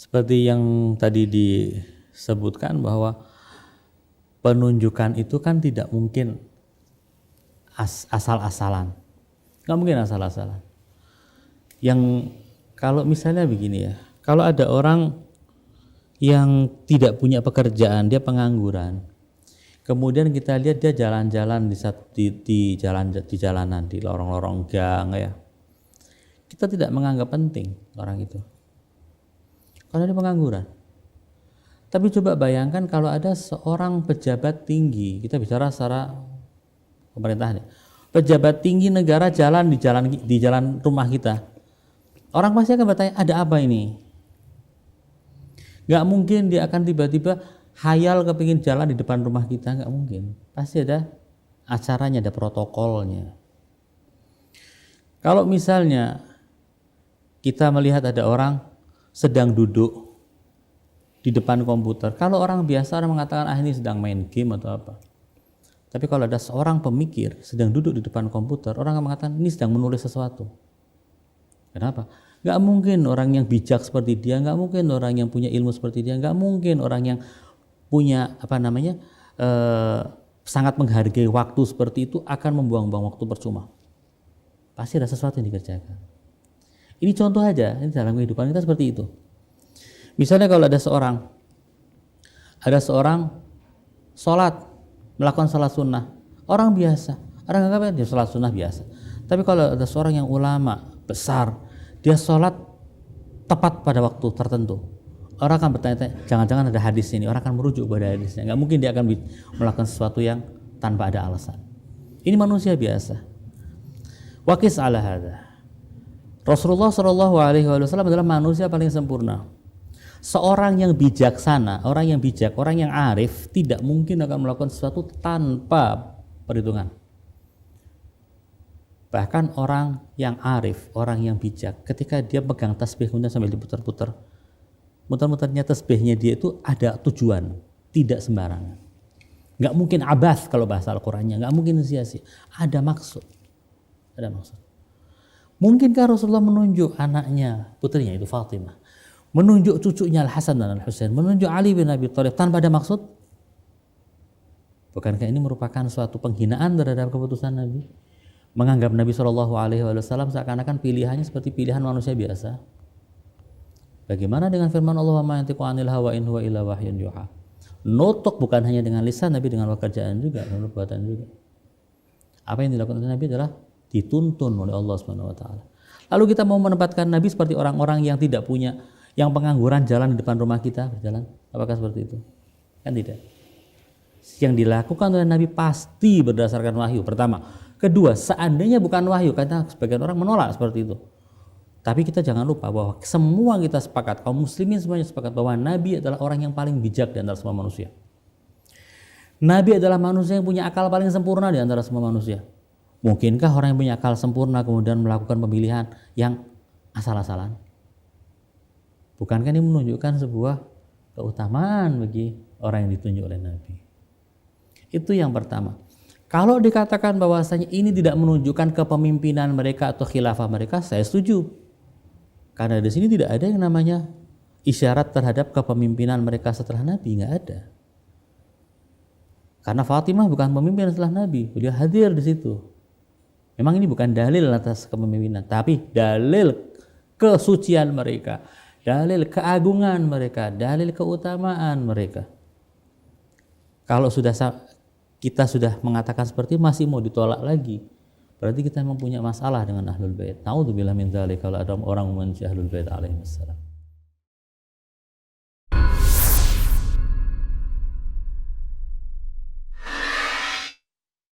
Seperti yang tadi disebutkan bahwa penunjukan itu kan tidak mungkin asal-asalan. Nggak mungkin asal-asalan. Yang kalau misalnya begini ya, kalau ada orang yang tidak punya pekerjaan, dia pengangguran, kemudian kita lihat dia jalan-jalan di jalanan, di lorong-lorong gang ya, kita tidak menganggap penting orang itu karena dia pengangguran. Tapi coba bayangkan kalau ada seorang pejabat tinggi, kita bicara secara pemerintahan ya, pejabat tinggi negara jalan di jalan rumah kita, orang pasti akan bertanya, ada apa ini? Gak mungkin dia akan tiba-tiba hayal kepingin jalan di depan rumah kita, gak mungkin. Pasti ada acaranya, ada protokolnya. Kalau misalnya kita melihat ada orang sedang duduk di depan komputer, kalau orang biasa orang mengatakan ini sedang main game atau apa. Tapi kalau ada seorang pemikir sedang duduk di depan komputer, orang akan mengatakan ini sedang menulis sesuatu. Kenapa? Gak mungkin orang yang bijak seperti dia, gak mungkin orang yang punya ilmu seperti dia, gak mungkin orang yang punya sangat menghargai waktu seperti itu akan membuang-buang waktu percuma. Pasti ada sesuatu yang dikerjakan. Ini contoh aja, ini dalam kehidupan kita seperti itu. Misalnya kalau ada seorang sholat, melakukan sholat sunnah, orang biasa, orang anggap dia sholat sunnah biasa. Tapi kalau ada seorang yang ulama besar, dia sholat tepat pada waktu tertentu, orang akan bertanya-tanya, jangan-jangan ada hadis ini, orang akan merujuk pada hadisnya. Nggak mungkin dia akan melakukan sesuatu yang tanpa ada alasan. Ini manusia biasa. Waqis ala hadza. Rasulullah Shallallahu Alaihi Wasallam adalah manusia paling sempurna. Seorang yang bijaksana, orang yang bijak, orang yang arif tidak mungkin akan melakukan sesuatu tanpa perhitungan. Bahkan orang yang arif, orang yang bijak, ketika dia pegang tasbih kemudian sambil diputar-putar, muter-muternya tasbihnya dia itu ada tujuan, tidak sembarangan. Nggak mungkin abath kalau bahasa Al-Qur'annya, nggak mungkin sia-sia. Ada maksud. Mungkinkah Rasulullah menunjuk anaknya, putrinya itu Fatimah, menunjuk cucunya Al-Hasan dan Al-Husain, menunjuk Ali bin Abi Thalib tanpa ada maksud? Bukankah ini merupakan suatu penghinaan terhadap keputusan Nabi? Menganggap Nabi Shallallahu Alaihi Wasallam seakan-akan pilihannya seperti pilihan manusia biasa. Bagaimana dengan firman Allah, wa ma yantiqu 'anil hawa in huwa illa wahyun yuha? Nutuk bukan hanya dengan lisan, tapi dengan pekerjaan juga, dengan perbuatan juga. Apa yang dilakukan oleh Nabi adalah dituntun oleh Allah Subhanahu wa taala. Lalu kita mau menempatkan Nabi seperti orang-orang yang tidak punya, yang pengangguran jalan di depan rumah kita berjalan, apakah seperti itu? Kan tidak. Yang dilakukan oleh Nabi pasti berdasarkan wahyu, pertama. Kedua, seandainya bukan wahyu, karena sebagian orang menolak seperti itu. Tapi kita jangan lupa bahwa semua kita sepakat, kaum muslimin semuanya sepakat bahwa Nabi adalah orang yang paling bijak di antara semua manusia. Nabi adalah manusia yang punya akal paling sempurna di antara semua manusia. Mungkinkah orang yang punya akal sempurna kemudian melakukan pemilihan yang asal-asalan? Bukankah ini menunjukkan sebuah keutamaan bagi orang yang ditunjuk oleh Nabi? Itu yang pertama. Kalau dikatakan bahwasanya ini tidak menunjukkan kepemimpinan mereka atau khilafah mereka, saya setuju. Karena di sini tidak ada yang namanya isyarat terhadap kepemimpinan mereka setelah Nabi, nggak ada. Karena Fatimah bukan pemimpin setelah Nabi, beliau hadir di situ. Memang ini bukan dalil atas kepemimpinan, tapi dalil kesucian mereka, dalil keagungan mereka, dalil keutamaan mereka. Kalau kita sudah mengatakan seperti itu, masih mau ditolak lagi, berarti kita memang punya masalah dengan Ahlul Bait. Naudzubillah min dzalik, kalau ada orang membenci Ahlul Bait alaihissalam.